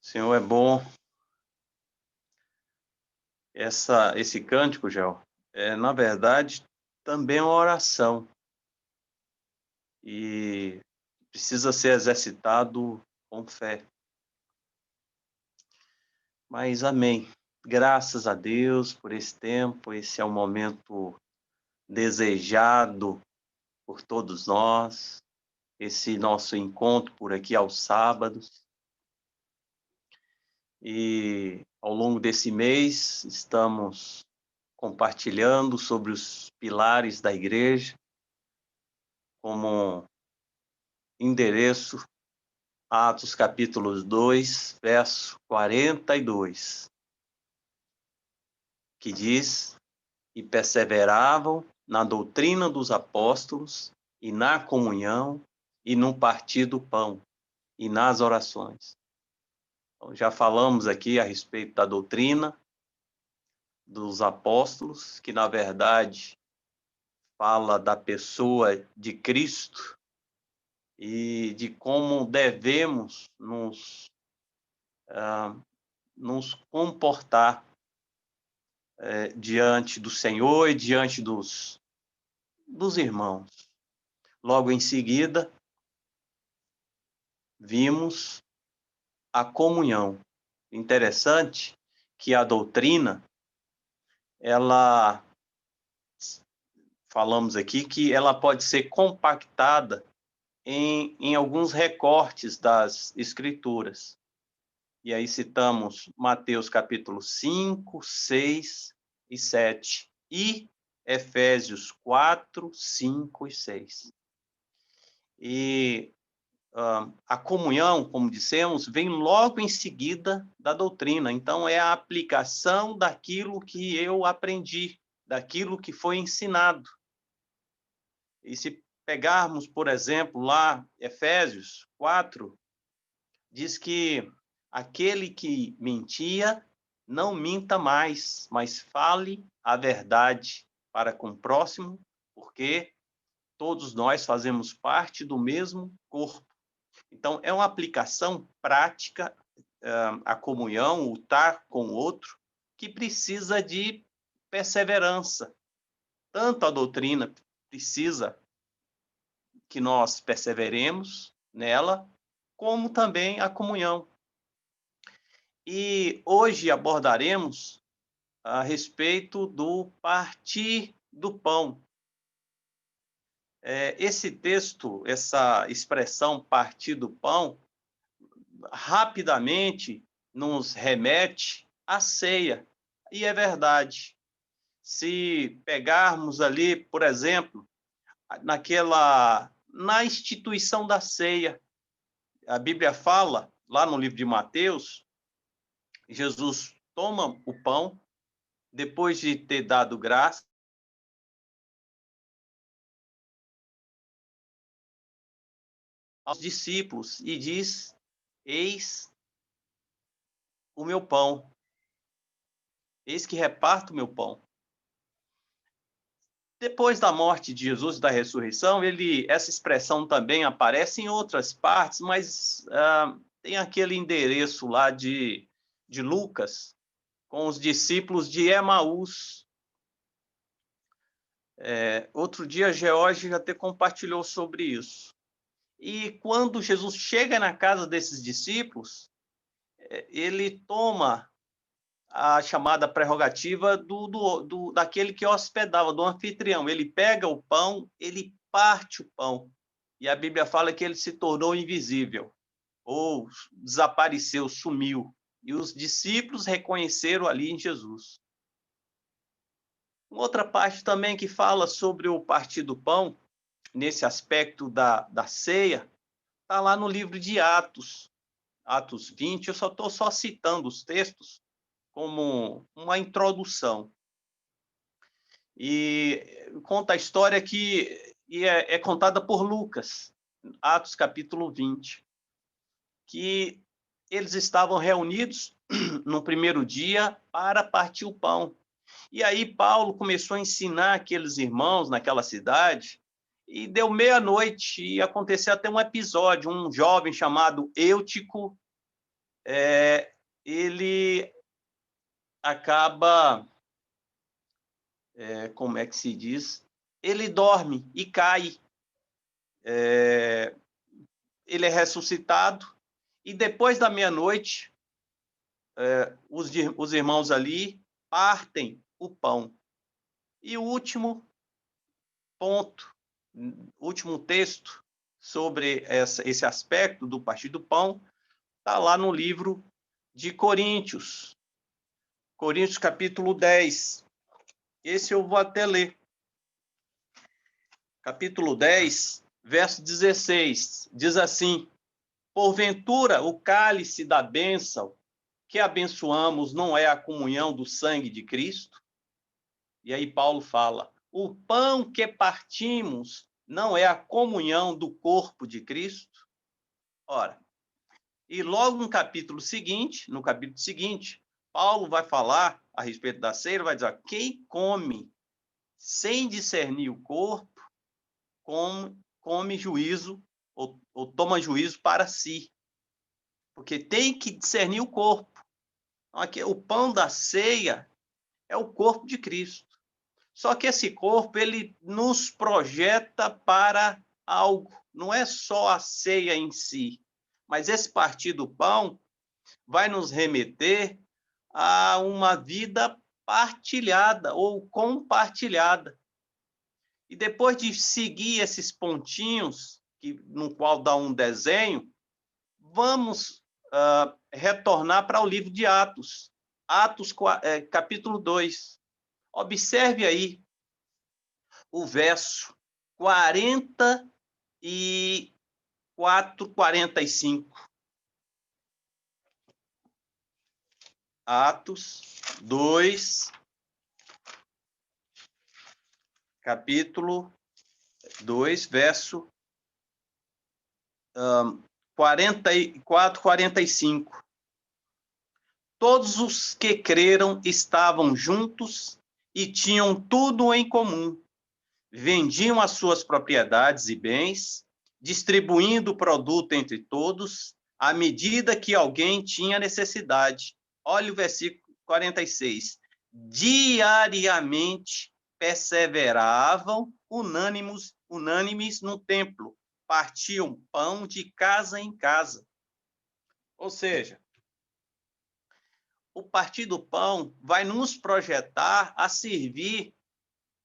Senhor é bom. Esse cântico, Gel, na verdade, também é uma oração e precisa ser exercitado com fé. Mas amém. Graças a Deus por esse tempo. Esse é um momento desejado por todos nós. Esse nosso encontro por aqui aos sábados. E ao longo desse mês estamos compartilhando sobre os pilares da igreja, como endereço Atos capítulo 2, verso 42, que diz: e perseveravam na doutrina dos apóstolos, e na comunhão, e no partir do pão, e nas orações. Então, já falamos aqui a respeito da doutrina dos apóstolos, que na verdade fala da pessoa de Cristo e de como devemos nos comportar diante do Senhor e diante dos irmãos. Logo em seguida, vimos a comunhão. Interessante que a doutrina, falamos aqui que ela pode ser compactada em alguns recortes das Escrituras. E aí citamos Mateus capítulo 5, 6 e 7 e Efésios 4, 5 e 6. E a comunhão, como dissemos, vem logo em seguida da doutrina. Então, é a aplicação daquilo que eu aprendi, daquilo que foi ensinado. E se pegarmos, por exemplo, lá, Efésios 4, diz que aquele que mentia, não minta mais, mas fale a verdade para com o próximo, porque todos nós fazemos parte do mesmo corpo. Então, é uma aplicação prática, a comunhão, o estar com o outro, que precisa de perseverança. Tanto a doutrina precisa que nós perseveremos nela, como também a comunhão. E hoje abordaremos a respeito do partir do pão. Esse texto, essa expressão partir do pão, rapidamente nos remete à ceia. E é verdade. Se pegarmos ali, por exemplo, na instituição da ceia, a Bíblia fala, lá no livro de Mateus, Jesus toma o pão, depois de ter dado graça, aos discípulos e diz: eis o meu pão, eis que reparto o meu pão. Depois da morte de Jesus e da ressurreição, essa expressão também aparece em outras partes, mas tem aquele endereço lá de Lucas, com os discípulos de Emaús. Outro dia, a George até compartilhou sobre isso. E quando Jesus chega na casa desses discípulos, ele toma a chamada prerrogativa daquele que hospedava, do anfitrião. Ele pega o pão, ele parte o pão. E a Bíblia fala que ele se tornou invisível, ou desapareceu, sumiu. E os discípulos reconheceram ali em Jesus. Uma outra parte também que fala sobre o partir do pão, nesse aspecto da ceia, está lá no livro de Atos 20. Eu estou só citando os textos como uma introdução. E conta a história que é contada por Lucas, Atos capítulo 20, que eles estavam reunidos no primeiro dia para partir o pão. E aí Paulo começou a ensinar aqueles irmãos naquela cidade, e deu meia-noite, e aconteceu até um episódio, um jovem chamado Eutico, ele acaba, como é que se diz? Ele dorme e cai. Ele é ressuscitado, e depois da meia-noite, os irmãos ali partem o pão. E o último ponto, último texto sobre esse aspecto do partir do pão, está lá no livro de Coríntios. Coríntios, capítulo 10. Esse eu vou até ler. Capítulo 10, verso 16. Diz assim: porventura, o cálice da bênção que abençoamos não é a comunhão do sangue de Cristo? E aí Paulo fala: o pão que partimos não é a comunhão do corpo de Cristo? Ora, e logo no capítulo seguinte, Paulo vai falar a respeito da ceia, vai dizer: quem come sem discernir o corpo, come juízo, ou toma juízo para si. Porque tem que discernir o corpo. O pão da ceia é o corpo de Cristo. Só que esse corpo, ele nos projeta para algo. Não é só a ceia em si, mas esse partir do pão vai nos remeter a uma vida partilhada ou compartilhada. E depois de seguir esses pontinhos, no qual dá um desenho, vamos retornar para o livro de Atos. Atos, capítulo 2. Observe aí o verso 44, 45. Atos 2, capítulo 2, verso 44, 45. Todos os que creram estavam juntos e tinham tudo em comum. Vendiam as suas propriedades e bens, distribuindo o produto entre todos, à medida que alguém tinha necessidade. Olha o versículo 46. Diariamente perseveravam unânimes no templo, partiam pão de casa em casa. Ou seja, o partir do pão vai nos projetar a servir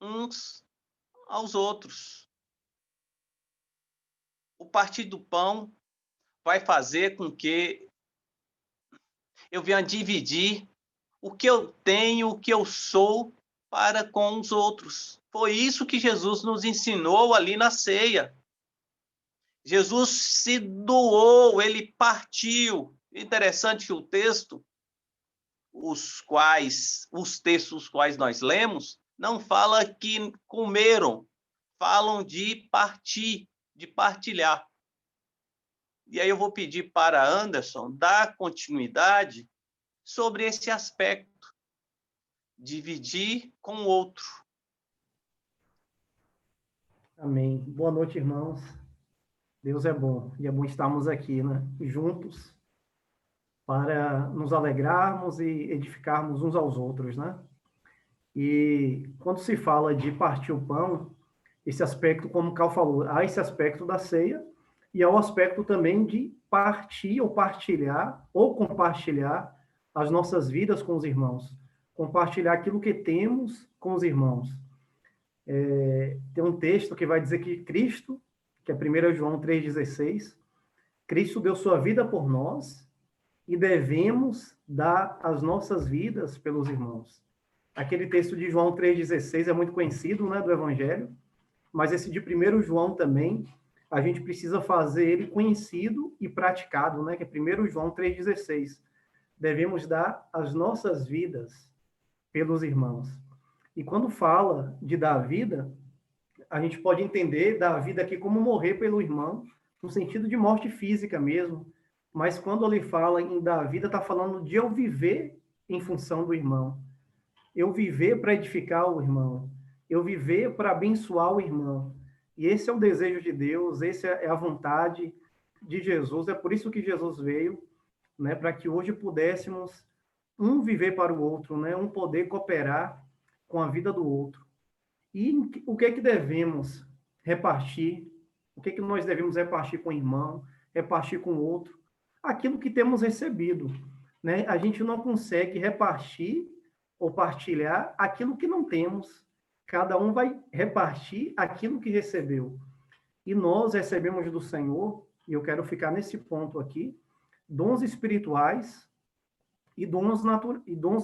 uns aos outros. O partir do pão vai fazer com que eu venha dividir o que eu tenho, o que eu sou, para com os outros. Foi isso que Jesus nos ensinou ali na ceia. Jesus se doou, ele partiu. Interessante que o texto, os textos quais nós lemos, não fala que comeram, falam de partir, de partilhar. E aí eu vou pedir para Anderson dar continuidade sobre esse aspecto, dividir com o outro. Amém. Boa noite, irmãos. Deus é bom, e é bom estarmos aqui, né, juntos, para nos alegrarmos e edificarmos uns aos outros, né? E quando se fala de partir o pão, esse aspecto, como o Cal falou, há esse aspecto da ceia, e há o aspecto também de partir ou partilhar, ou compartilhar as nossas vidas com os irmãos. Compartilhar aquilo que temos com os irmãos. Tem um texto que vai dizer que Cristo, que é 1 João 3,16, Cristo deu sua vida por nós e devemos dar as nossas vidas pelos irmãos. Aquele texto de João 3,16 é muito conhecido, né, do Evangelho, mas esse de 1 João também, a gente precisa fazer ele conhecido e praticado, né, que é 1 João 3,16. Devemos dar as nossas vidas pelos irmãos. E quando fala de dar a vida, a gente pode entender dar a vida aqui como morrer pelo irmão, no sentido de morte física mesmo, mas quando ele fala em dar a vida, está falando de eu viver em função do irmão, eu viver para edificar o irmão, eu viver para abençoar o irmão. E esse é o desejo de Deus, essa é a vontade de Jesus, é por isso que Jesus veio, né, para que hoje pudéssemos um viver para o outro, né, um poder cooperar com a vida do outro. E o que é que devemos repartir? O que é que nós devemos repartir com o irmão, repartir com o outro? Aquilo que temos recebido, né? A gente não consegue repartir ou partilhar aquilo que não temos. Cada um vai repartir aquilo que recebeu. E nós recebemos do Senhor, e eu quero ficar nesse ponto aqui, dons espirituais e dons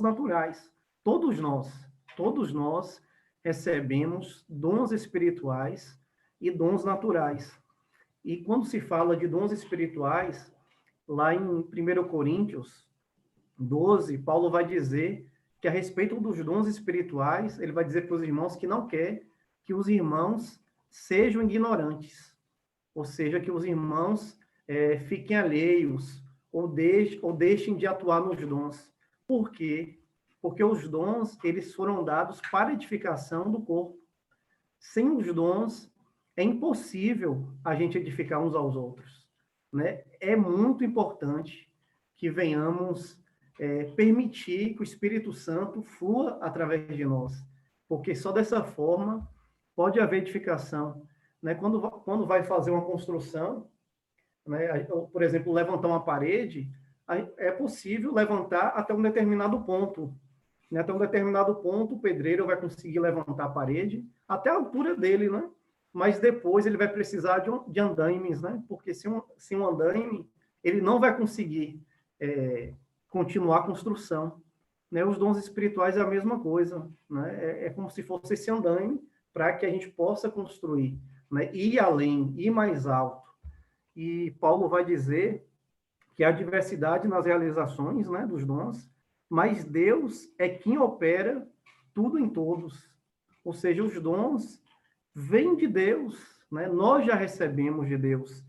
naturais. Todos nós recebemos dons espirituais e dons naturais. E quando se fala de dons espirituais, lá em 1 Coríntios 12, Paulo vai dizer que a respeito dos dons espirituais, ele vai dizer para os irmãos que não quer que os irmãos sejam ignorantes, ou seja, que os irmãos fiquem alheios ou deixem de atuar nos dons. Por quê? Porque os dons, eles foram dados para edificação do corpo. Sem os dons, é impossível a gente edificar uns aos outros, né? É muito importante que venhamos permitir que o Espírito Santo flua através de nós, porque só dessa forma pode haver edificação, né? Quando vai fazer uma construção, né? Por exemplo, levantar uma parede, é possível levantar até um determinado ponto, né? Até um determinado ponto, o pedreiro vai conseguir levantar a parede até a altura dele, né? Mas depois ele vai precisar de andaimes, né? Porque se um andaime, ele não vai conseguir continuar a construção, né? Os dons espirituais é a mesma coisa, né? É como se fosse esse andaime para que a gente possa construir, né? Ir além, ir mais alto. E Paulo vai dizer que há diversidade nas realizações, né, dos dons, mas Deus é quem opera tudo em todos. Ou seja, os dons vêm de Deus, né? Nós já recebemos de Deus.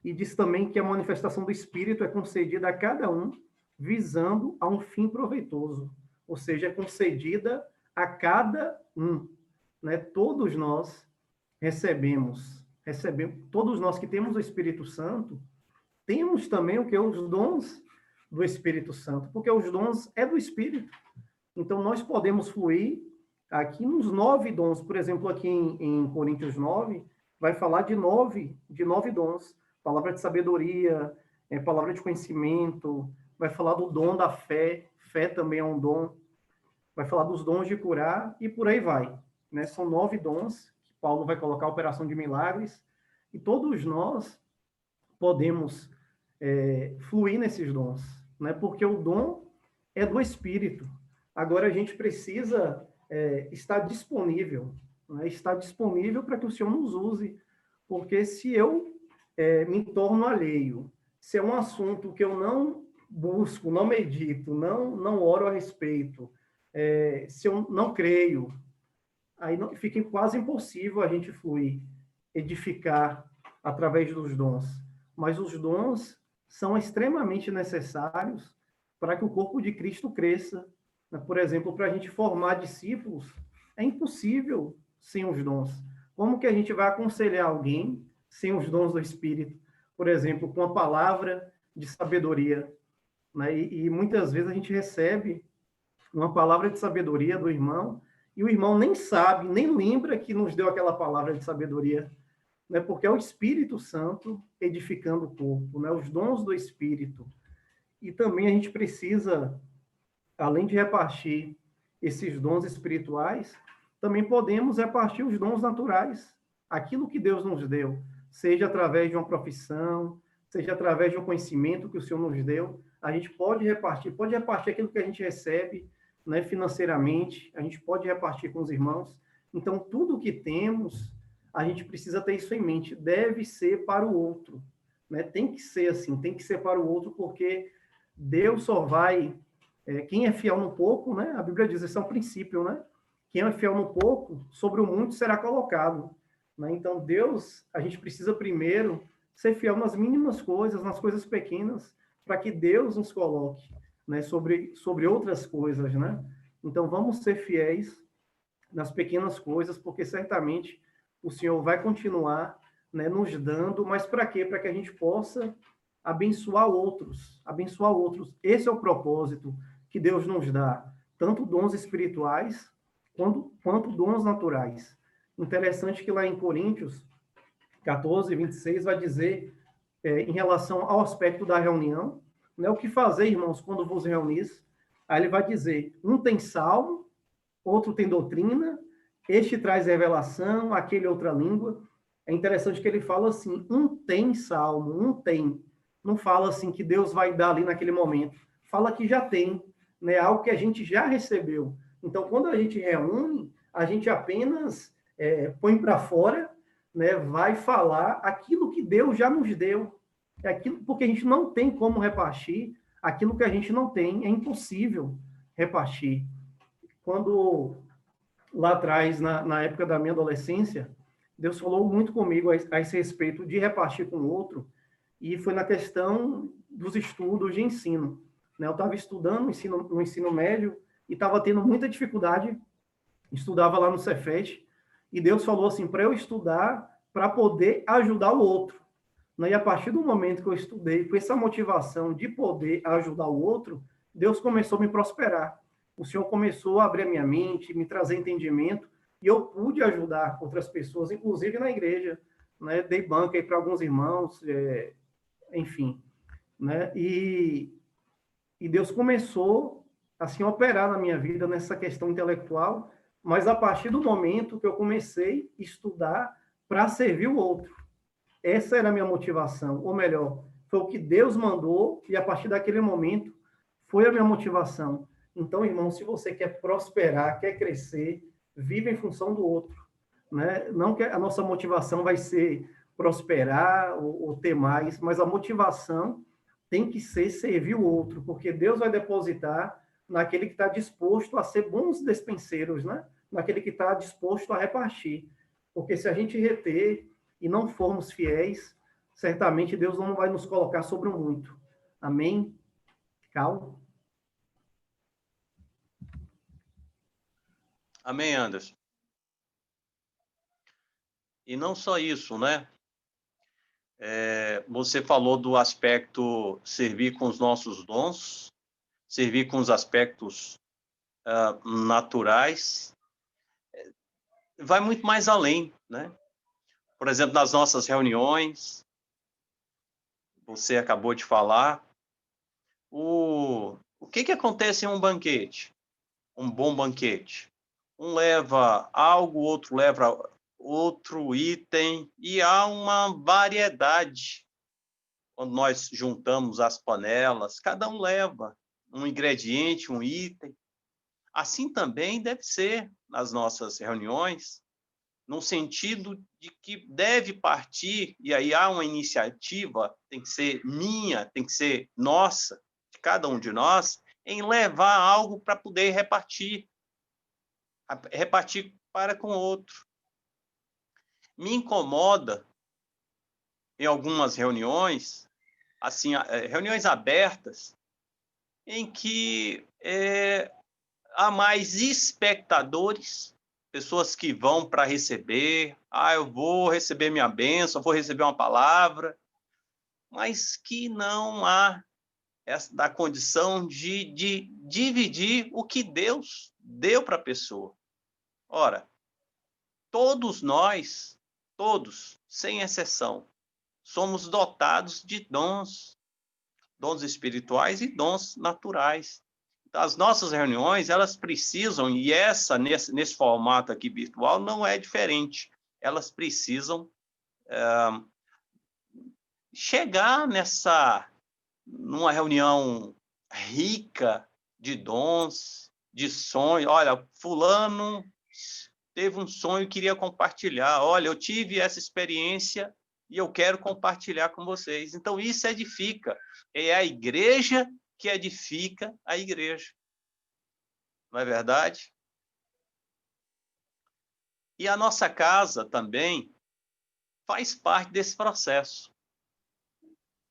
E diz também que a manifestação do Espírito é concedida a cada um visando a um fim proveitoso. Ou seja, é concedida a cada um, né? Todos nós recebemos, todos nós que temos o Espírito Santo, temos também o que? Os dons do Espírito Santo, porque os dons é do Espírito. Então, nós podemos fluir aqui nos 9 dons. Por exemplo, aqui em Coríntios 9, vai falar de nove dons. Palavra de sabedoria, palavra de conhecimento, vai falar do dom da fé, fé também é um dom, vai falar dos dons de curar e por aí vai, né? São 9 dons que Paulo vai colocar a operação de milagres e todos nós podemos fluir nesses dons, né? Porque o dom é do Espírito. Agora a gente precisa estar disponível, né? Estar disponível para que o Senhor nos use, porque se eu me torno alheio, se é um assunto que eu não busco, não medito, não oro a respeito, se eu não creio, aí fica quase impossível a gente fluir, edificar através dos dons. Mas os dons são extremamente necessários para que o corpo de Cristo cresça. Por exemplo, para a gente formar discípulos, é impossível sem os dons. Como que a gente vai aconselhar alguém sem os dons do Espírito? Por exemplo, com a palavra de sabedoria, né? E muitas vezes a gente recebe uma palavra de sabedoria do irmão e o irmão nem sabe, nem lembra que nos deu aquela palavra de sabedoria, né? Porque é o Espírito Santo edificando o corpo, né? Os dons do Espírito. E também a gente precisa, além de repartir esses dons espirituais, também podemos repartir os dons naturais, aquilo que Deus nos deu, seja através de uma profissão, seja através de um conhecimento que o Senhor nos deu, a gente pode repartir aquilo que a gente recebe, né, financeiramente, a gente pode repartir com os irmãos. Então, tudo que temos, a gente precisa ter isso em mente, deve ser para o outro, né? Tem que ser assim, tem que ser para o outro, porque Deus só vai... quem é fiel no pouco, né? A Bíblia diz, esse é um princípio, né? Quem é fiel no pouco, sobre o muito será colocado, né? Então, Deus, a gente precisa primeiro ser fiel nas mínimas coisas, nas coisas pequenas, para que Deus nos coloque, né, sobre outras coisas, né? Então, vamos ser fiéis nas pequenas coisas, porque certamente o Senhor vai continuar, né, nos dando, mas para quê? Para que a gente possa abençoar outros, abençoar outros. Esse é o propósito que Deus nos dá, tanto dons espirituais quanto dons naturais. Interessante que lá em Coríntios 14, 26, vai dizer, em relação ao aspecto da reunião, né, o que fazer, irmãos, quando vos reunis. Aí ele vai dizer, um tem salmo, outro tem doutrina, este traz revelação, aquele outra língua. É interessante que ele fala assim, um tem salmo, um tem. Não fala assim que Deus vai dar ali naquele momento. Fala que já tem, né? Algo que a gente já recebeu. Então, quando a gente reúne, a gente apenas põe para fora, né? Vai falar aquilo que Deus já nos deu. É aquilo porque a gente não tem como repartir aquilo que a gente não tem. É impossível repartir. Quando lá atrás, na época da minha adolescência, Deus falou muito comigo a esse respeito de repartir com o outro, e foi na questão dos estudos de ensino. Né? Eu estava estudando no ensino médio e estava tendo muita dificuldade, estudava lá no Cefet, e Deus falou assim, para eu estudar, para poder ajudar o outro. Né? E a partir do momento que eu estudei, com essa motivação de poder ajudar o outro, Deus começou a me prosperar. O Senhor começou a abrir a minha mente, me trazer entendimento, e eu pude ajudar outras pessoas, inclusive na igreja, né? Dei banca aí para alguns irmãos, enfim, né? E Deus começou assim a operar na minha vida nessa questão intelectual, mas a partir do momento que eu comecei a estudar para servir o outro. Essa era a minha motivação, ou melhor, foi o que Deus mandou, e a partir daquele momento foi a minha motivação. Então, irmão, se você quer prosperar, quer crescer, vive em função do outro. Né? Não que a nossa motivação vai ser prosperar ou ter mais, mas a motivação tem que ser servir o outro, porque Deus vai depositar naquele que está disposto a ser bons despenseiros, né? Naquele que está disposto a repartir. Porque se a gente reter e não formos fiéis, certamente Deus não vai nos colocar sobre o muito. Amém? Cal? Amém, Anderson. E não só isso, né? Você falou do aspecto servir com os nossos dons, servir com os aspectos naturais, vai muito mais além, né? Por exemplo, nas nossas reuniões, você acabou de falar, o que acontece em um banquete? Um bom banquete. Um leva algo, outro leva outro item, e há uma variedade. Quando nós juntamos as panelas, cada um leva um ingrediente, um item. Assim também deve ser nas nossas reuniões, no sentido de que deve partir, e aí há uma iniciativa, tem que ser minha, tem que ser nossa, de cada um de nós, em levar algo para poder repartir para com o outro. Me incomoda, em algumas reuniões, assim, reuniões abertas, em que há mais espectadores, pessoas que vão para receber, eu vou receber minha bênção, vou receber uma palavra, mas que não há da condição de dividir o que Deus deu para a pessoa. Ora, todos nós, todos, sem exceção, somos dotados de dons espirituais e dons naturais. As nossas reuniões, elas precisam, e nesse formato aqui virtual, não é diferente. Elas precisam chegar numa reunião rica de dons, de sonhos. Olha, fulano teve um sonho e queria compartilhar. Olha, eu tive essa experiência e eu quero compartilhar com vocês. Então, isso edifica. É a igreja que edifica a igreja. Não é verdade? E a nossa casa também faz parte desse processo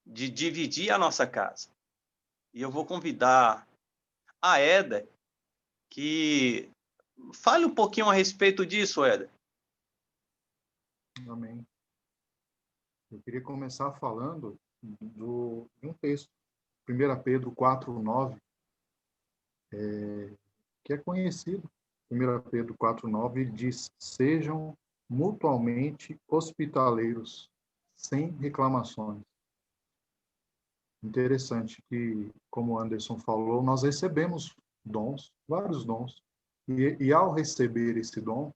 de dividir a nossa casa. E eu vou convidar a Éder que fale um pouquinho a respeito disso, Éder. Amém. Eu queria começar falando de um texto, 1 Pedro 4:9, que é conhecido. 1 Pedro 4:9 diz: sejam mutuamente hospitaleiros, sem reclamações. Interessante que, como o Anderson falou, nós recebemos dons, vários dons, e ao receber esse dom,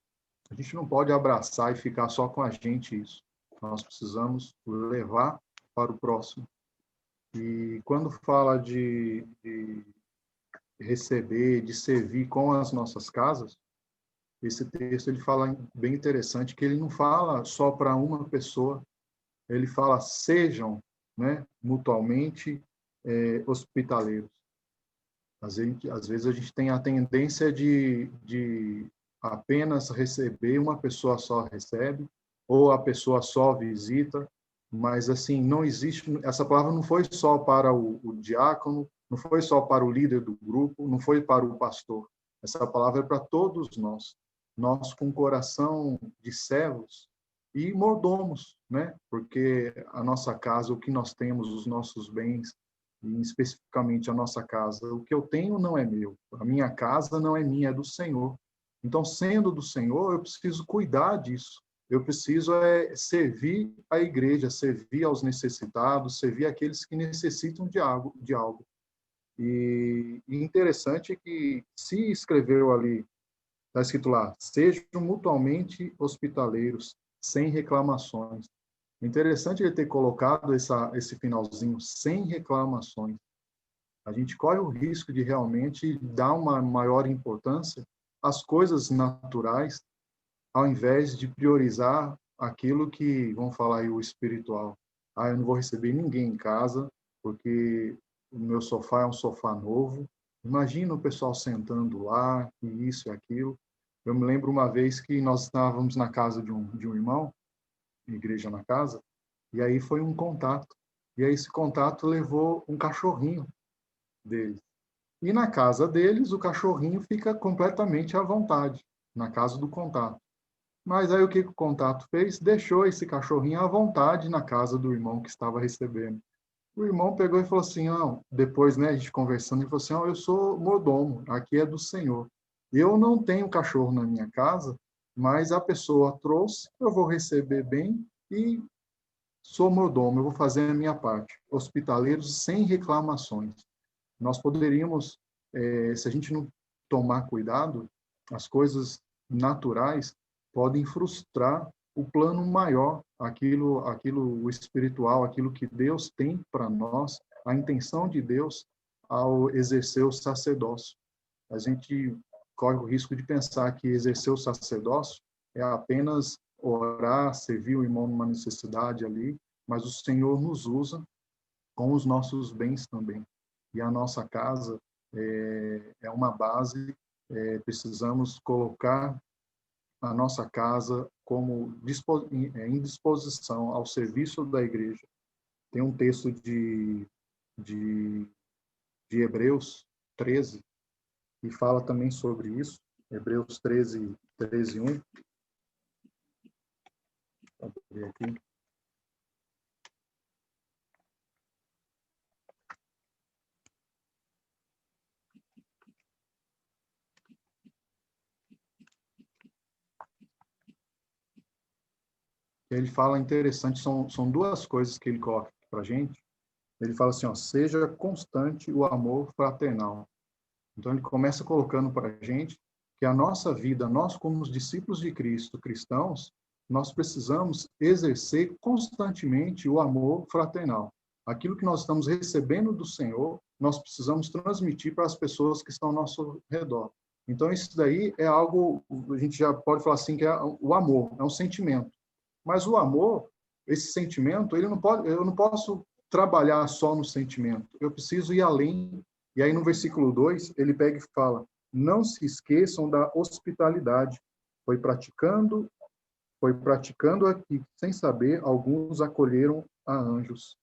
a gente não pode abraçar e ficar só com a gente isso. Nós precisamos levar para o próximo. E quando fala de receber, de servir com as nossas casas, esse texto ele fala bem interessante, que ele não fala só para uma pessoa, ele fala sejam, né, mutuamente hospitaleiros. Às vezes a gente tem a tendência de apenas receber, uma pessoa só recebe, ou a pessoa só visita, mas assim, não existe, essa palavra não foi só para o diácono, não foi só para o líder do grupo, não foi para o pastor. Essa palavra é para todos nós. Nós com coração de servos e mordomos, né? Porque a nossa casa, o que nós temos, os nossos bens, e especificamente a nossa casa, o que eu tenho não é meu, a minha casa não é minha, é do Senhor. Então, sendo do Senhor, eu preciso cuidar disso. Eu preciso servir a igreja, servir aos necessitados, servir aqueles que necessitam de algo. E interessante que se escreveu ali, está escrito lá, sejam mutuamente hospitaleiros, sem reclamações. Interessante ele ter colocado esse finalzinho, sem reclamações. A gente corre o risco de realmente dar uma maior importância às coisas naturais, ao invés de priorizar aquilo que, vamos falar aí, o espiritual. Ah, eu não vou receber ninguém em casa, porque o meu sofá é um sofá novo. Imagina o pessoal sentando lá, e isso e aquilo. Eu me lembro uma vez que nós estávamos na casa de um irmão, igreja na casa, e aí foi um contato. E aí esse contato levou um cachorrinho deles. E na casa deles, o cachorrinho fica completamente à vontade, na casa do contato. Mas aí o que o contato fez? Deixou esse cachorrinho à vontade na casa do irmão que estava recebendo. O irmão pegou e falou assim, depois, né, a gente conversando, ele falou assim, eu sou mordomo, aqui é do Senhor. Eu não tenho cachorro na minha casa, mas a pessoa trouxe, eu vou receber bem e sou mordomo, eu vou fazer a minha parte. Hospitaleiros sem reclamações. Nós poderíamos, se a gente não tomar cuidado, as coisas naturais podem frustrar o plano maior, o espiritual, aquilo que Deus tem para nós, a intenção de Deus ao exercer o sacerdócio. A gente corre o risco de pensar que exercer o sacerdócio é apenas orar, servir o irmão numa necessidade ali, mas o Senhor nos usa com os nossos bens também. E a nossa casa é uma base, precisamos colocar a nossa casa como em disposição ao serviço da igreja. Tem um texto de Hebreus 13, que fala também sobre isso, Hebreus 13:1. Vou abrir aqui. Ele fala interessante, são duas coisas que ele coloca para a gente. Ele fala assim, seja constante o amor fraternal. Então, ele começa colocando para a gente que a nossa vida, nós como os discípulos de Cristo, cristãos, nós precisamos exercer constantemente o amor fraternal. Aquilo que nós estamos recebendo do Senhor, nós precisamos transmitir para as pessoas que estão ao nosso redor. Então, isso daí é algo, a gente já pode falar assim, que é o amor, é um sentimento. Mas o amor, esse sentimento, eu não posso trabalhar só no sentimento. Eu preciso ir além. E aí no versículo 2, ele pega e fala: "Não se esqueçam da hospitalidade. Foi praticando aqui, sem saber, alguns acolheram a anjos."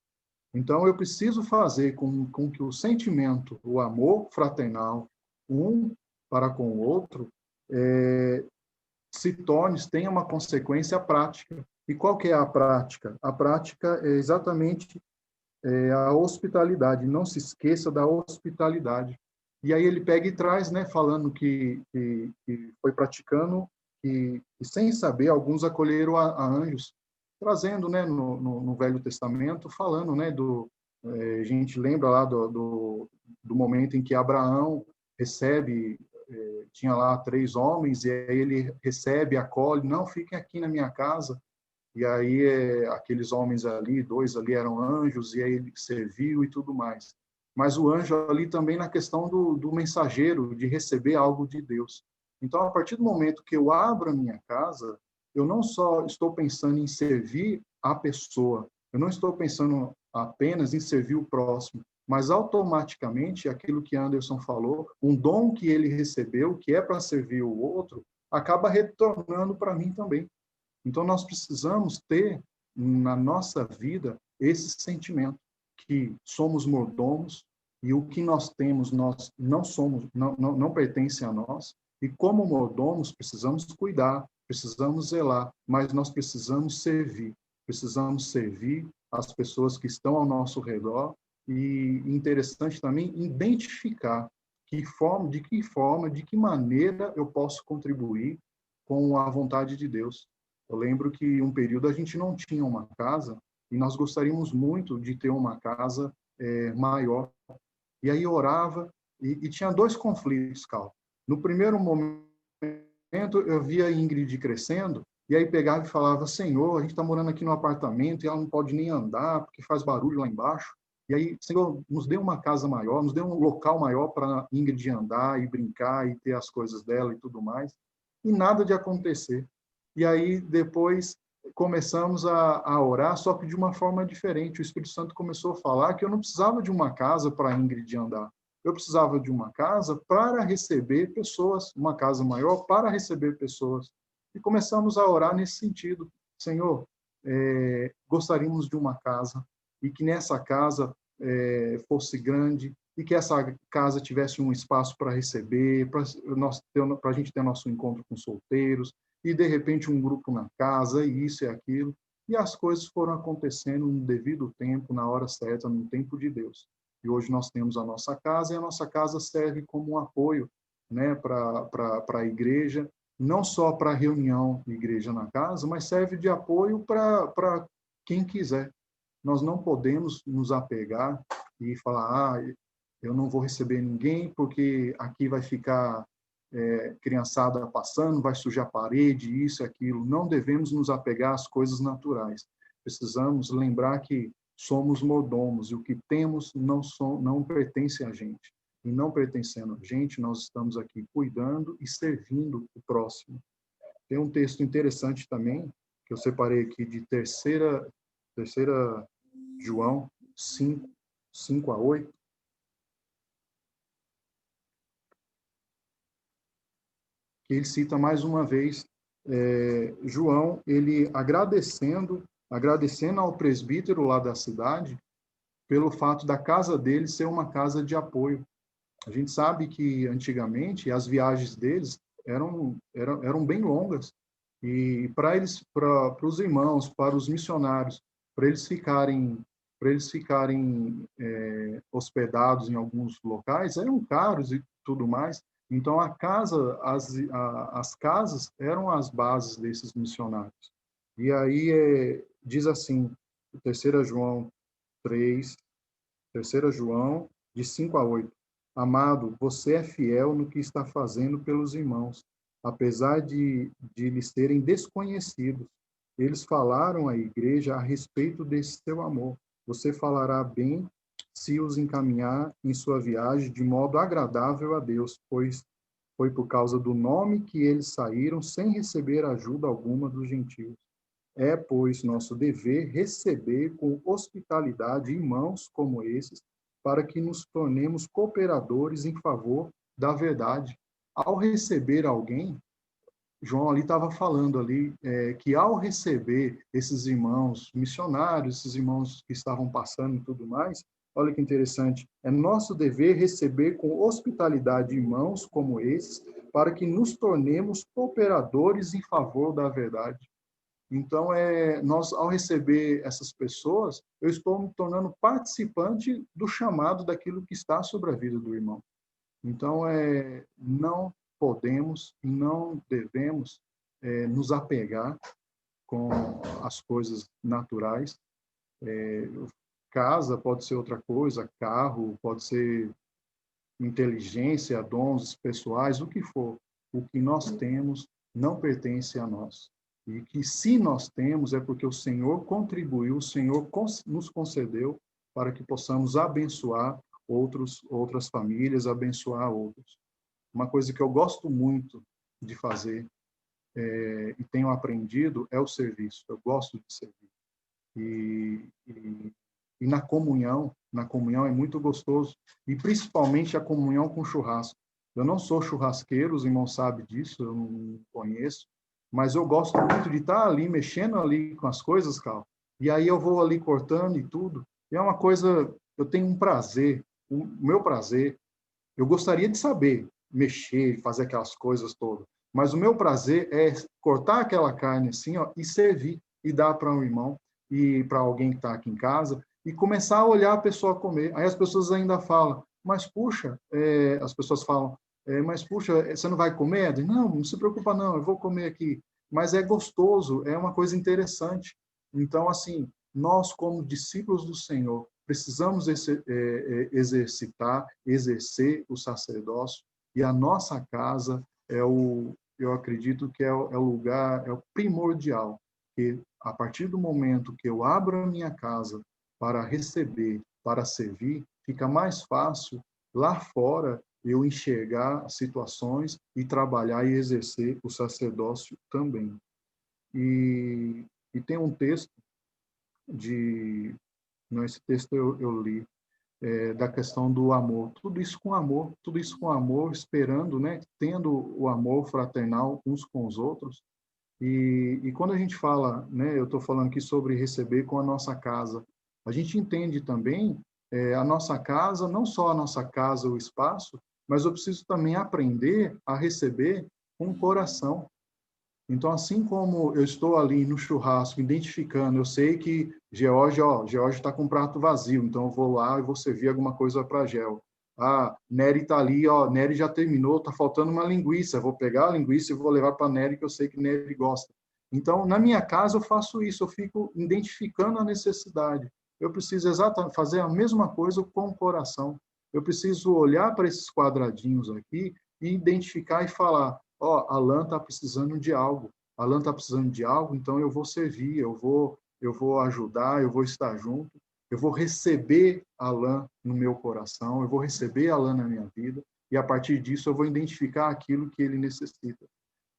Então eu preciso fazer com que o sentimento, o amor fraternal, um para com o outro, tenha uma consequência prática. E qual que é a prática? A prática é exatamente a hospitalidade, não se esqueça da hospitalidade. E aí ele pega e traz, né, falando que foi praticando e sem saber, alguns acolheram a anjos, trazendo, né, no Velho Testamento, falando, né, a gente lembra lá do momento em que Abraão recebe, tinha lá 3 homens, e aí ele recebe, acolhe, não, fiquem aqui na minha casa. E aí aqueles homens ali, 2 ali eram anjos, e aí ele serviu e tudo mais. Mas o anjo ali também na questão do mensageiro, de receber algo de Deus. Então, a partir do momento que eu abro a minha casa, eu não só estou pensando em servir a pessoa, eu não estou pensando apenas em servir o próximo, mas automaticamente, aquilo que Anderson falou, um dom que ele recebeu, que é para servir o outro, acaba retornando para mim também. Então, nós precisamos ter na nossa vida esse sentimento que somos mordomos e o que nós temos, nós não somos, não pertence a nós. E como mordomos, precisamos cuidar, precisamos zelar, mas nós precisamos servir as pessoas que estão ao nosso redor. E interessante também identificar de que maneira eu posso contribuir com a vontade de Deus. Eu lembro que um período a gente não tinha uma casa e nós gostaríamos muito de ter uma casa maior. E aí eu orava e tinha 2 conflitos, Cal. No primeiro momento, eu via a Ingrid crescendo e aí pegava e falava, Senhor, a gente está morando aqui no apartamento e ela não pode nem andar porque faz barulho lá embaixo. E aí, Senhor, nos dê uma casa maior, nos dê um local maior para Ingrid andar e brincar e ter as coisas dela e tudo mais. E nada de acontecer. E aí, depois, começamos a orar, só que de uma forma diferente. O Espírito Santo começou a falar que eu não precisava de uma casa para a Ingrid andar. Eu precisava de uma casa para receber pessoas, uma casa maior para receber pessoas. E começamos a orar nesse sentido. Senhor, gostaríamos de uma casa e que nessa casa fosse grande e que essa casa tivesse um espaço para receber, para a gente ter nosso encontro com solteiros, e de repente um grupo na casa, e isso e aquilo. E as coisas foram acontecendo no devido tempo, na hora certa, no tempo de Deus. E hoje nós temos a nossa casa, e a nossa casa serve como um apoio, né, para a igreja, não só para a reunião de igreja na casa, mas serve de apoio para quem quiser. Nós não podemos nos apegar e falar, eu não vou receber ninguém porque aqui vai ficar criançada passando, vai sujar a parede, isso e aquilo. Não devemos nos apegar às coisas naturais. Precisamos lembrar que somos mordomos e o que temos não pertence a gente. E não pertencendo a gente, nós estamos aqui cuidando e servindo o próximo. Tem um texto interessante também, que eu separei aqui de terceira João 5:8. Que ele cita mais uma vez João, ele agradecendo ao presbítero lá da cidade pelo fato da casa dele ser uma casa de apoio. A gente sabe que antigamente as viagens deles eram bem longas e para os irmãos, para os missionários, para eles ficarem hospedados em alguns locais eram caros e tudo mais. Então as casas eram as bases desses missionários. E aí diz assim, 3 João 3, 3 João de 5-8. Amado, você é fiel no que está fazendo pelos irmãos, apesar de lhes serem desconhecidos. Eles falaram à igreja a respeito desse seu amor. Você falará bem se os encaminhar em sua viagem de modo agradável a Deus, pois foi por causa do nome que eles saíram sem receber ajuda alguma dos gentios. É, pois, nosso dever receber com hospitalidade irmãos como esses, para que nos tornemos cooperadores em favor da verdade. Ao receber alguém, João ali estava falando ali que ao receber esses irmãos missionários, esses irmãos que estavam passando e tudo mais, olha que interessante, é nosso dever receber com hospitalidade irmãos como esses, para que nos tornemos cooperadores em favor da verdade. Então, nós, ao receber essas pessoas, eu estou me tornando participante do chamado daquilo que está sobre a vida do irmão. Então, não podemos e não devemos nos apegar com as coisas naturais. Casa pode ser outra coisa, carro pode ser inteligência, dons pessoais, o que for. O que nós temos não pertence a nós. E que se nós temos é porque o Senhor contribuiu, o Senhor nos concedeu para que possamos abençoar outras famílias, abençoar outros. Uma coisa que eu gosto muito de fazer e tenho aprendido é o serviço. Eu gosto de servir. E na comunhão é muito gostoso. E principalmente a comunhão com churrasco. Eu não sou churrasqueiro, os irmãos sabem disso, eu não conheço. Mas eu gosto muito de estar ali, mexendo ali com as coisas, Carl. E aí eu vou ali cortando e tudo. E é uma coisa, eu tenho um prazer, o meu prazer. Eu gostaria de saber mexer, fazer aquelas coisas todas. Mas o meu prazer é cortar aquela carne assim, ó, e servir, e dar para um irmão, e para alguém que está aqui em casa, e começar a olhar a pessoa comer. Aí as pessoas ainda falam, mas puxa, as pessoas falam, mas puxa, você não vai comer? Eu digo, não se preocupa não, eu vou comer aqui. Mas é gostoso, é uma coisa interessante. Então, assim, nós como discípulos do Senhor, precisamos exercer o sacerdócio, e a nossa casa eu acredito que é o lugar, é o primordial, que a partir do momento que eu abro a minha casa para receber, para servir, fica mais fácil lá fora eu enxergar situações e trabalhar e exercer o sacerdócio também. E tem um texto esse texto eu li, da questão do amor. Tudo isso com amor, esperando, né? Tendo o amor fraternal uns com os outros. E quando a gente fala, né? Eu estou falando aqui sobre receber com a nossa casa. A gente entende também a nossa casa, não só a nossa casa, o espaço, mas eu preciso também aprender a receber com o coração. Então, assim como eu estou ali no churrasco, identificando, eu sei que George está com um prato vazio, então eu vou lá e vou servir alguma coisa para Gel. Nery está ali, Nery já terminou, está faltando uma linguiça, eu vou pegar a linguiça e vou levar para Nery, que eu sei que Nery gosta. Então, na minha casa, eu faço isso, eu fico identificando a necessidade. Eu preciso exatamente fazer a mesma coisa com o coração. Eu preciso olhar para esses quadradinhos aqui e identificar e falar, Alan está precisando de algo. Alan está precisando de algo, então eu vou servir, eu vou ajudar, eu vou estar junto, eu vou receber Alan no meu coração, eu vou receber Alan na minha vida, e a partir disso eu vou identificar aquilo que ele necessita.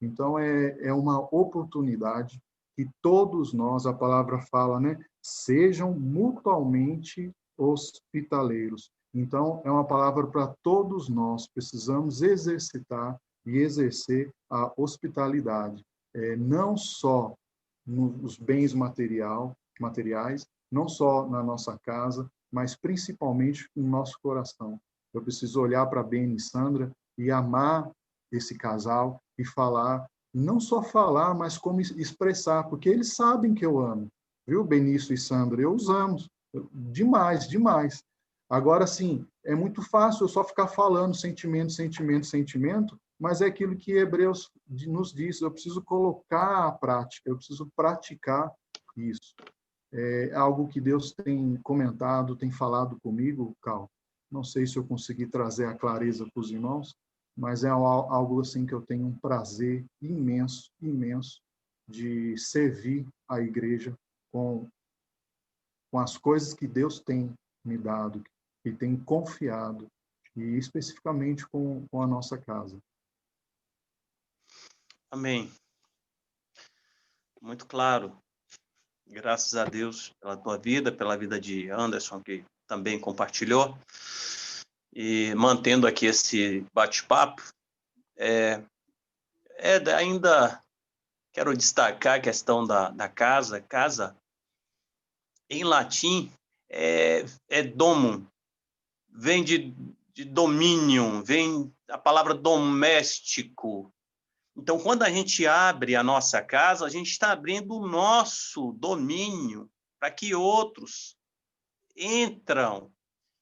Então, é uma oportunidade que todos nós, a palavra fala, né? Sejam mutuamente hospitaleiros. Então, é uma palavra para todos nós, precisamos exercitar e exercer a hospitalidade, não só nos bens materiais, não só na nossa casa, mas principalmente no nosso coração. Eu preciso olhar para Ben e Sandra e amar esse casal e falar, não só falar, mas como expressar, porque eles sabem que eu amo, viu, Benício e Sandra? Eu os amo demais, demais. Agora, sim, é muito fácil eu só ficar falando sentimento, mas é aquilo que Hebreus nos diz, eu preciso colocar a prática, eu preciso praticar isso. É algo que Deus tem comentado, tem falado comigo, Carl. Não sei se eu consegui trazer a clareza para os irmãos, mas é algo assim que eu tenho um prazer imenso de servir a igreja com as coisas que Deus tem me dado, que tem confiado, e especificamente com a nossa casa. Amém. Muito claro. Graças a Deus pela tua vida, pela vida de Anderson, que também compartilhou. E mantendo aqui esse bate-papo, ainda quero destacar a questão da casa. Casa, em latim, é domum, vem de dominium, vem a palavra doméstico, Então, quando a gente abre a nossa casa, a gente está abrindo o nosso domínio para que outros entram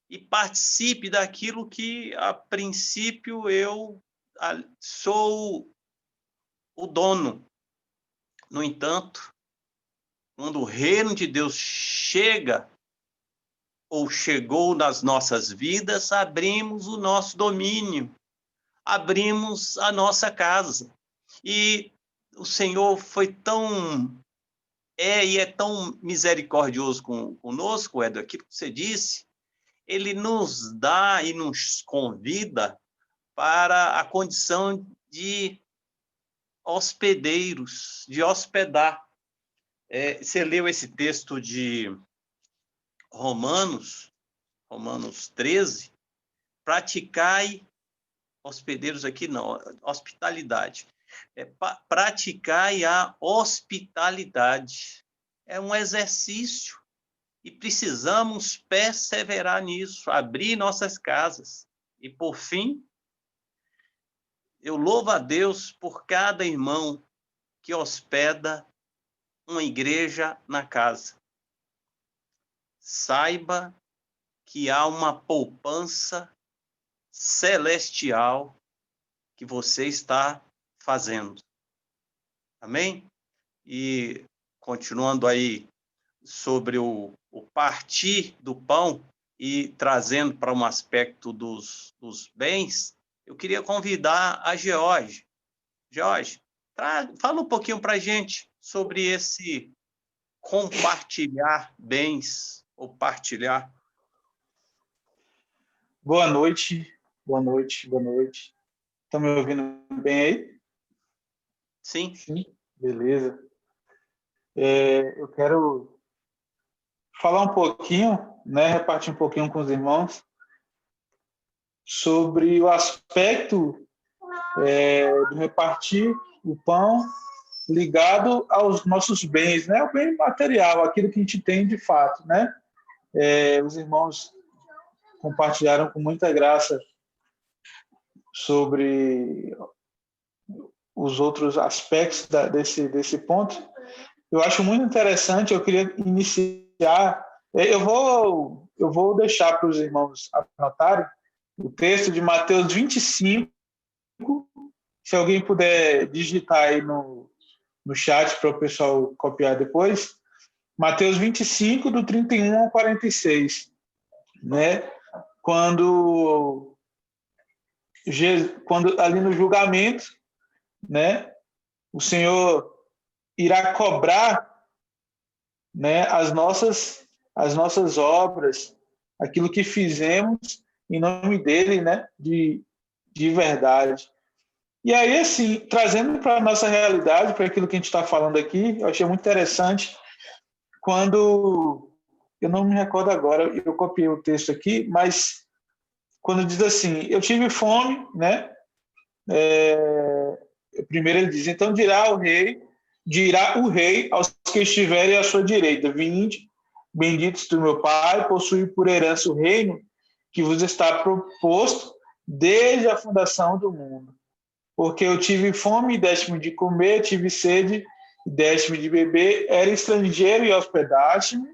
e participem daquilo que, a princípio, eu sou o dono. No entanto, quando o reino de Deus chega ou chegou nas nossas vidas, abrimos o nosso domínio, abrimos a nossa casa. E o Senhor foi tão misericordioso conosco, Edu, aquilo que você disse, ele nos dá e nos convida para a condição de hospedeiros, de hospedar. Você leu esse texto de Romanos 13, praticai, hospedeiros aqui não, hospitalidade. Praticai a hospitalidade. É um exercício e precisamos perseverar nisso, abrir nossas casas. E, por fim, eu louvo a Deus por cada irmão que hospeda uma igreja na casa. Saiba que há uma poupança celestial que você está fazendo. Amém? E continuando aí sobre o partir do pão e trazendo para um aspecto dos bens, eu queria convidar a George. George, fala um pouquinho para a gente sobre esse compartilhar bens, ou partilhar. Boa noite, boa noite, boa noite. Estão me ouvindo bem aí? Sim. Sim, beleza. Eu quero falar um pouquinho, né, repartir um pouquinho com os irmãos sobre o aspecto de repartir o pão ligado aos nossos bens, né, o bem material, aquilo que a gente tem de fato, né? Os irmãos compartilharam com muita graça sobre os outros aspectos desse ponto. Eu acho muito interessante, eu queria iniciar, eu vou deixar para os irmãos anotarem o texto de Mateus 25, se alguém puder digitar aí no chat para o pessoal copiar depois, Mateus 25, do 31 ao 46, né? Quando ali no julgamento, né, o Senhor irá cobrar, né, as nossas obras, aquilo que fizemos em nome dele, né, de verdade. E aí, assim, trazendo para a nossa realidade, para aquilo que a gente está falando aqui, eu achei muito interessante quando, eu não me recordo agora, eu copiei o texto aqui, mas quando diz assim, eu tive fome, né? Primeiro ele diz, então dirá o rei aos que estiverem à sua direita, vinde, benditos do meu Pai, possui por herança o reino que vos está proposto desde a fundação do mundo. Porque eu tive fome e deste-me de comer, tive sede e deste-me de beber, era estrangeiro e hospedaste-me,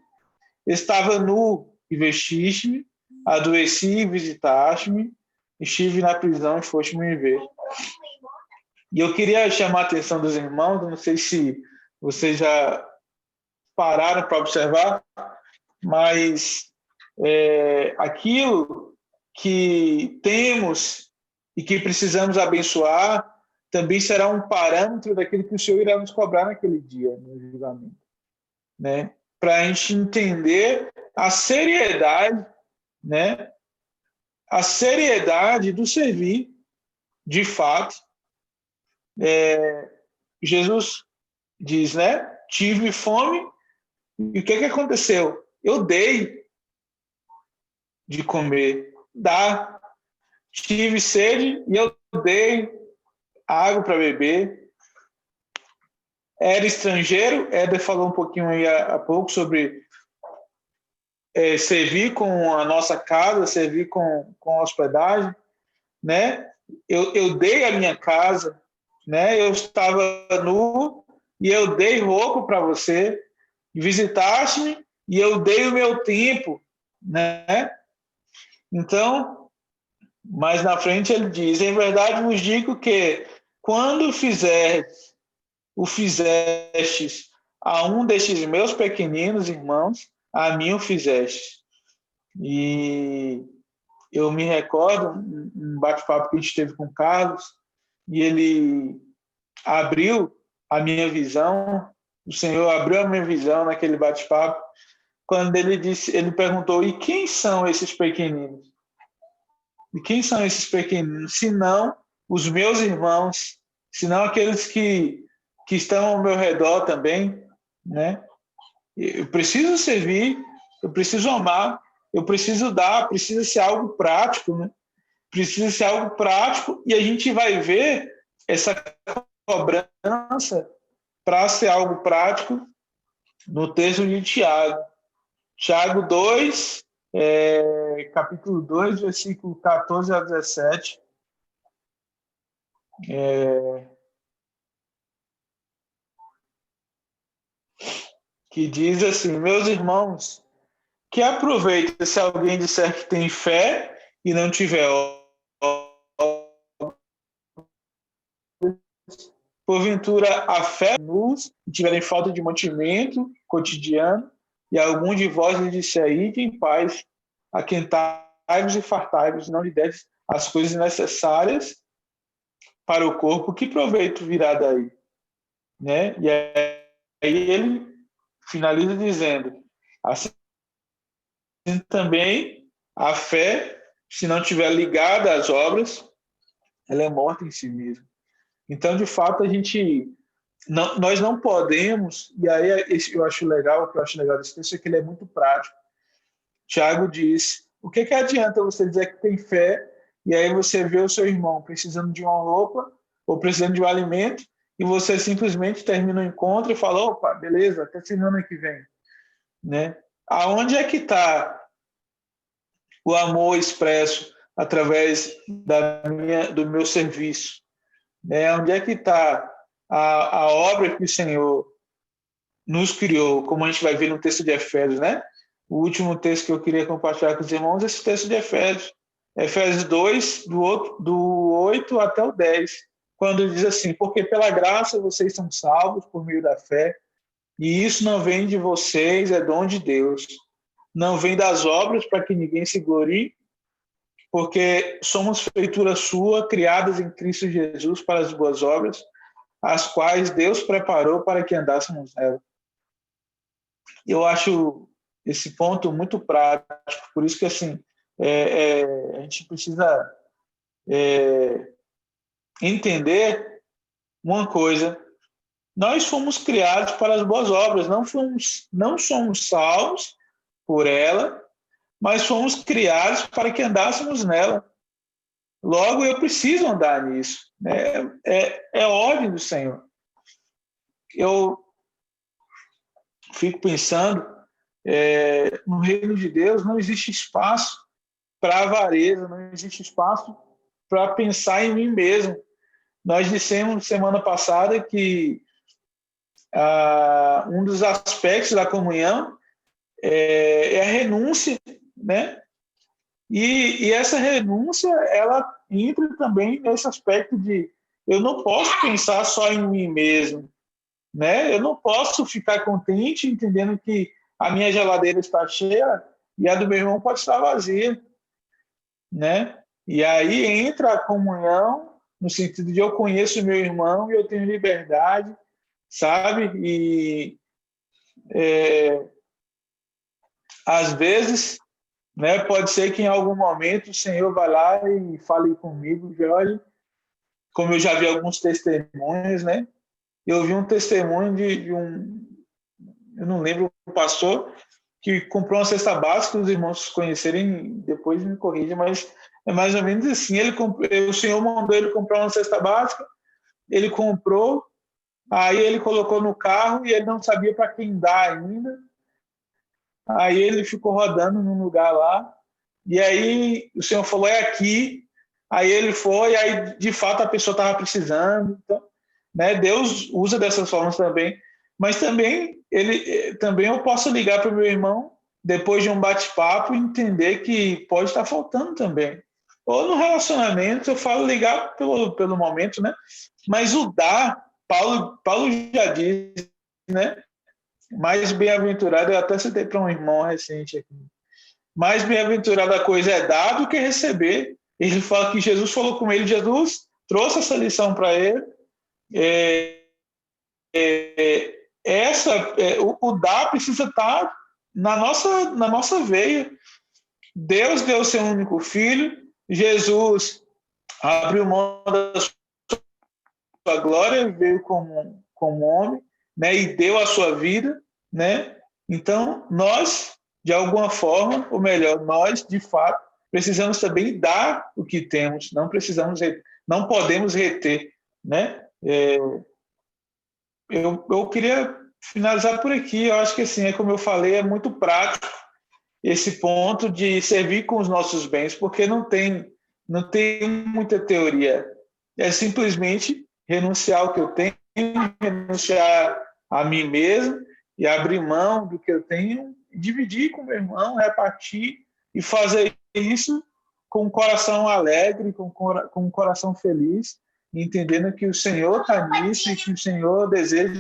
estava nu e vestiste-me, adoeci e visitaste-me, estive na prisão e foste-me ver. E eu queria chamar a atenção dos irmãos, não sei se vocês já pararam para observar, mas aquilo que temos e que precisamos abençoar também será um parâmetro daquilo que o Senhor irá nos cobrar naquele dia, no julgamento, né? Para a gente entender a seriedade, né? A seriedade do servir, de fato. Jesus diz, né? Tive fome e o que aconteceu? Eu dei de comer, tive sede e eu dei água para beber. Era estrangeiro, Éder falou um pouquinho aí há pouco sobre servir com a nossa casa, servir com hospedagem, né? Eu dei a minha casa, né? Eu estava nu e eu dei roupa para você, visitaste-me e eu dei o meu tempo, né? Então, mais na frente ele diz: em verdade vos digo que quando fizestes a um destes meus pequeninos irmãos, a mim o fizeste. E eu me recordo um bate-papo que a gente teve com o Carlos, e ele abriu a minha visão, o Senhor abriu a minha visão naquele bate-papo, quando ele perguntou: e quem são esses pequeninos? E quem são esses pequeninos? Se não os meus irmãos, se não aqueles que estão ao meu redor também, né? Eu preciso servir, eu preciso amar, eu preciso dar, precisa ser algo prático, né? Precisa ser algo prático, e a gente vai ver essa cobrança para ser algo prático no texto de Tiago. Tiago 2, capítulo 2, versículo 14 a 17. Que diz assim: meus irmãos, que aproveita se alguém disser que tem fé e não tiver porventura a fé nos e tiverem falta de mantimento cotidiano, e algum de vós lhe disser: ide em paz, aquentai-vos e fartai-vos, não lhe deis as coisas necessárias para o corpo, que proveito virá daí? Né? E aí ele finaliza dizendo: assim também a fé, se não estiver ligada às obras, ela é morta em si mesma. Então, de fato, nós não podemos, e aí eu acho legal, o que eu acho legal desse texto é que ele é muito prático. Tiago diz: o que adianta você dizer que tem fé e aí você vê o seu irmão precisando de uma roupa ou precisando de um alimento e você simplesmente termina o encontro e fala: opa, beleza, até semana que vem, né? Aonde é que está o amor expresso através do meu serviço? Né? Onde é que está a obra que o Senhor nos criou, como a gente vai ver no texto de Efésios, né? O último texto que eu queria compartilhar com os irmãos é esse texto de Efésios. Efésios 2, do 8 até o 10, quando diz assim: porque pela graça vocês são salvos por meio da fé, e isso não vem de vocês, é dom de Deus. Não vem das obras para que ninguém se glorie, porque somos feitura sua, criadas em Cristo Jesus para as boas obras, as quais Deus preparou para que andássemos nela. Eu acho esse ponto muito prático, por isso que assim a gente precisa entender uma coisa: nós fomos criados para as boas obras, não somos salvos por ela, mas fomos criados para que andássemos nela. Logo, eu preciso andar nisso. É ordem do Senhor. Eu fico pensando, no reino de Deus não existe espaço para avareza, não existe espaço para pensar em mim mesmo. Nós dissemos semana passada que um dos aspectos da comunhão é a renúncia, né? E essa renúncia, ela entra também nesse aspecto de eu não posso pensar só em mim mesmo, né? Eu não posso ficar contente entendendo que a minha geladeira está cheia e a do meu irmão pode estar vazia, né? E aí entra a comunhão no sentido de eu conheço o meu irmão e eu tenho liberdade, sabe? E às vezes, né, pode ser que em algum momento o Senhor vá lá e fale comigo, e olha, como eu já vi alguns testemunhos, né? Eu vi um testemunho de eu não lembro, um pastor que comprou uma cesta básica, os irmãos conhecerem, depois me corrigem, mas é mais ou menos assim. O Senhor mandou ele comprar uma cesta básica, ele comprou, aí ele colocou no carro e ele não sabia para quem dar ainda. Aí ele ficou rodando num lugar lá, e aí o Senhor falou: é aqui. Aí ele foi, aí de fato a pessoa estava precisando. Então, né, Deus usa dessas formas também. Mas também eu posso ligar para o meu irmão depois de um bate-papo e entender que pode estar faltando também. Ou no relacionamento, eu falo ligar pelo momento, né? Mas o dar, Paulo já diz, né? Mais bem-aventurado, eu até citei para um irmão recente aqui. Mais bem-aventurada a coisa é dar do que receber. Ele fala que Jesus falou com ele, Jesus trouxe essa lição para ele. O dar precisa estar na nossa veia. Deus deu seu único filho, Jesus abriu mão da sua glória, veio como homem, né, e deu a sua vida, né? Então, nós, de alguma forma, ou melhor, nós, de fato, precisamos também dar o que temos, não podemos reter, né? Eu queria finalizar por aqui. Eu acho que, assim, como eu falei, é muito prático esse ponto de servir com os nossos bens, porque não tem muita teoria. É simplesmente renunciar ao que eu tenho, renunciar a mim mesmo e abrir mão do que eu tenho, dividir com meu irmão, repartir e fazer isso com o coração alegre, com o coração feliz, entendendo que o Senhor está nisso e que o Senhor deseja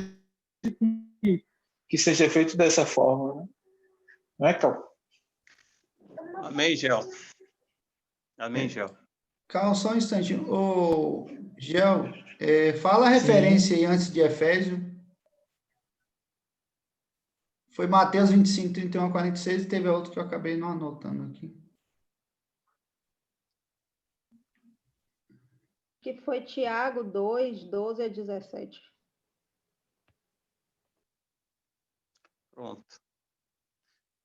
que seja feito dessa forma. Né? Não é, Cal? Amém, Gel. Amém, Gel. Calma, só um instantinho. Ô, Gel, fala a referência aí antes de Efésio. Foi Mateus 25, 31 a 46 e teve a outra que eu acabei não anotando aqui. Que foi Tiago 2, 12 a 17. Pronto.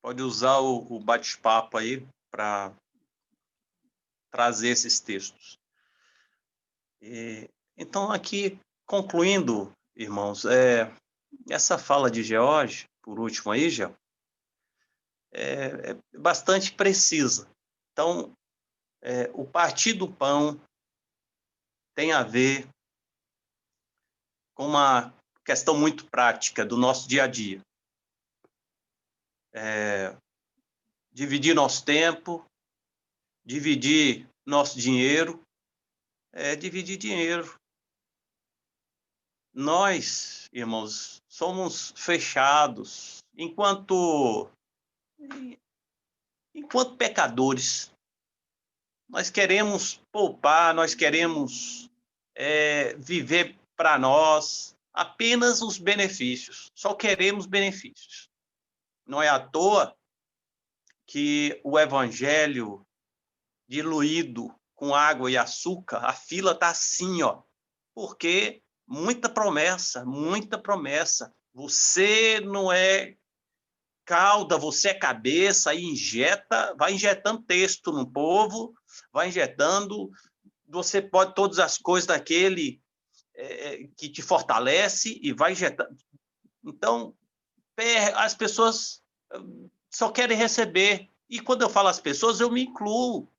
Pode usar o bate-papo aí para trazer esses textos. Então, aqui, concluindo, irmãos, essa fala de George, por último aí, Gel, é bastante precisa. Então, o partir do pão tem a ver com uma questão muito prática do nosso dia a dia. Dividir nosso tempo, dividir nosso dinheiro, dividir dinheiro. Nós, irmãos, somos fechados enquanto pecadores. Nós queremos poupar, nós queremos viver para nós apenas os benefícios. Só queremos benefícios. Não é à toa que o evangelho diluído com água e açúcar, a fila está assim, ó, porque muita promessa. Você não é cauda, você é cabeça, aí vai injetando texto no povo, vai injetando, você pode todas as coisas daquele que te fortalece e vai injetando. Então, as pessoas só querem receber. E quando eu falo as pessoas, eu me incluo.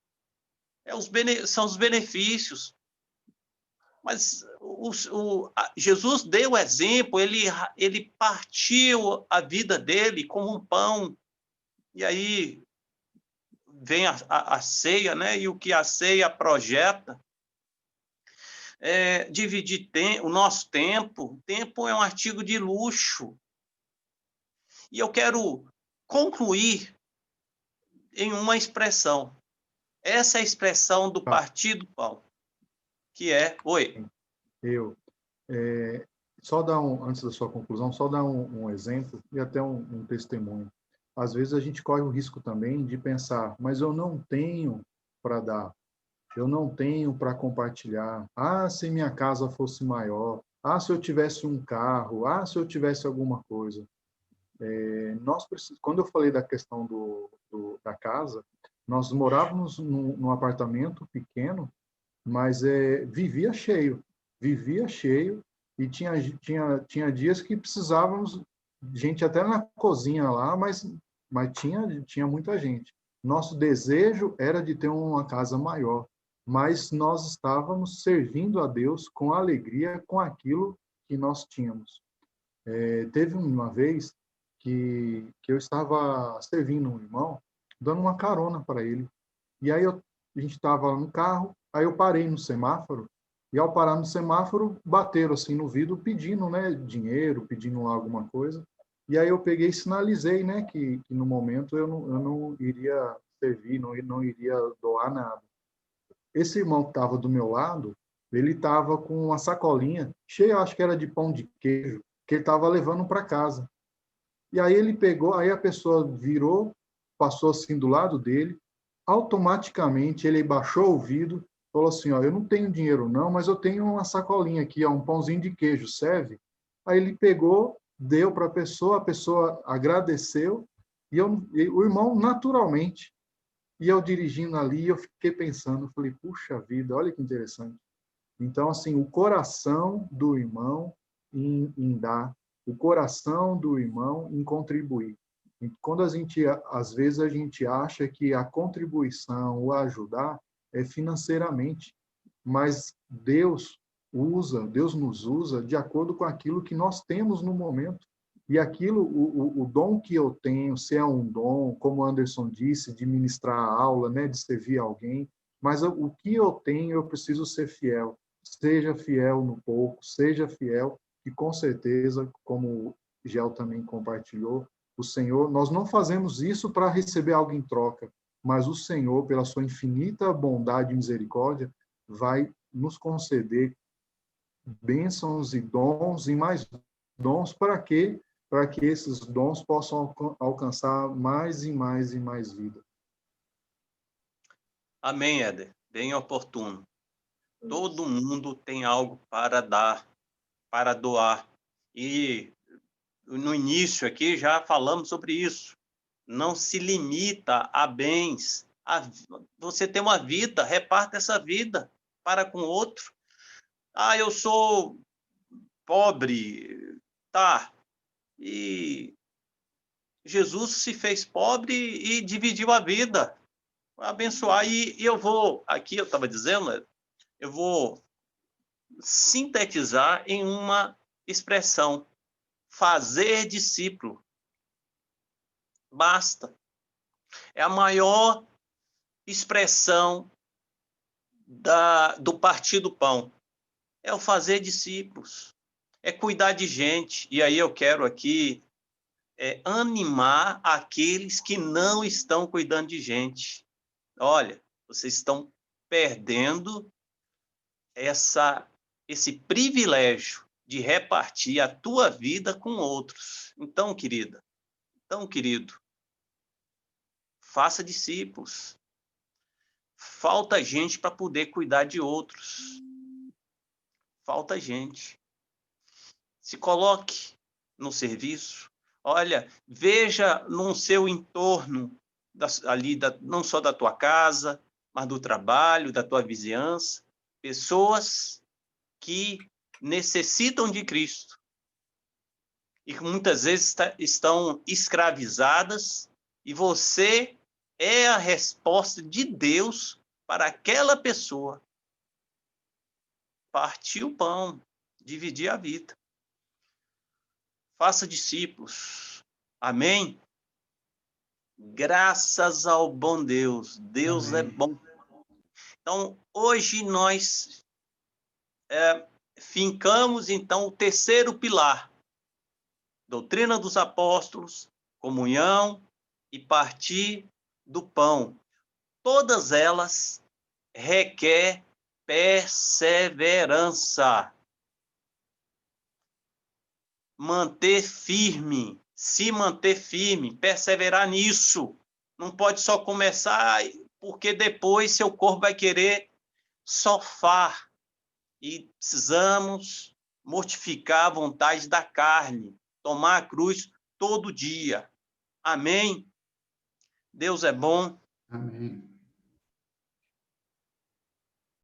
São os benefícios. Mas Jesus deu o exemplo, ele partiu a vida dele como um pão. E aí vem a ceia, né? E o que a ceia projeta é dividir o nosso tempo. O tempo é um artigo de luxo. E eu quero concluir em uma expressão. Essa é a expressão do partir do pão, que é... Oi. Só dar antes da sua conclusão, só dar um exemplo e até um testemunho. Às vezes a gente corre o risco também de pensar, mas eu não tenho para dar, eu não tenho para compartilhar. Se minha casa fosse maior, se eu tivesse um carro, se eu tivesse alguma coisa. Quando eu falei da questão da casa, nós morávamos num apartamento pequeno, mas vivia cheio e tinha dias que precisávamos gente até na cozinha lá, mas tinha muita gente. Nosso desejo era de ter uma casa maior, mas nós estávamos servindo a Deus com alegria, com aquilo que nós tínhamos. Teve uma vez que eu estava servindo um irmão, dando uma carona para ele. E aí a gente estava no carro, aí eu parei no semáforo, e ao parar no semáforo, bateram assim no vidro pedindo, né, dinheiro, pedindo lá alguma coisa. E aí eu peguei e sinalizei, né, que no momento eu não iria servir, não iria doar nada. Esse irmão que estava do meu lado, ele estava com uma sacolinha cheia, acho que era de pão de queijo, que ele estava levando para casa. E aí ele pegou, aí a pessoa virou, passou assim do lado dele, automaticamente ele baixou o vidro, falou assim, ó, eu não tenho dinheiro não, mas eu tenho uma sacolinha aqui, ó, um pãozinho de queijo, serve? Aí ele pegou, deu para a pessoa agradeceu, e o irmão naturalmente, e eu dirigindo ali, eu fiquei pensando, falei, puxa vida, olha que interessante. Então, assim, o coração do irmão em dar, o coração do irmão em contribuir. E quando às vezes a gente acha que a contribuição, o ajudar, é financeiramente, mas Deus nos usa de acordo com aquilo que nós temos no momento. E aquilo, o dom que eu tenho, se é um dom, como o Anderson disse, de ministrar a aula, né, de servir alguém, mas o que eu tenho, eu preciso ser fiel. Seja fiel no pouco, seja fiel, e com certeza, como o Gel também compartilhou, o Senhor, nós não fazemos isso para receber algo em troca, mas o Senhor, pela sua infinita bondade e misericórdia, vai nos conceder bênçãos e dons e mais dons para quê? Para que esses dons possam alcançar mais e mais e mais vida. Amém, Éder. Bem oportuno. Todo mundo tem algo para dar, para doar. E no início aqui já falamos sobre isso. Não se limita a bens. Você tem uma vida, reparta essa vida para com outro. Ah, eu sou pobre, tá. E Jesus se fez pobre e dividiu a vida, abençoar. E eu vou, aqui eu estava dizendo, eu vou sintetizar em uma expressão: fazer discípulo. Basta. É a maior expressão do Partir do Pão. É o fazer discípulos. É cuidar de gente. E aí eu quero aqui animar aqueles que não estão cuidando de gente. Olha, vocês estão perdendo esse privilégio de repartir a tua vida com outros. Então, querida, então, querido, faça discípulos. Falta gente para poder cuidar de outros. Falta gente. Se coloque no serviço. Olha, veja no seu entorno, não só da tua casa, mas do trabalho, da tua vizinhança, pessoas que necessitam de Cristo e que muitas vezes estão escravizadas, e você é a resposta de Deus para aquela pessoa. Partir o pão, dividir a vida. Faça discípulos. Amém? Graças ao bom Deus. Deus Amém. é bom. Então, hoje nós fincamos, então, o terceiro pilar. Doutrina dos apóstolos, comunhão e partir do pão. Todas elas requer perseverança. Manter firme, se manter firme, perseverar nisso. Não pode só começar, porque depois seu corpo vai querer sofar. E precisamos mortificar a vontade da carne, tomar a cruz todo dia. Amém? Deus é bom. Amém.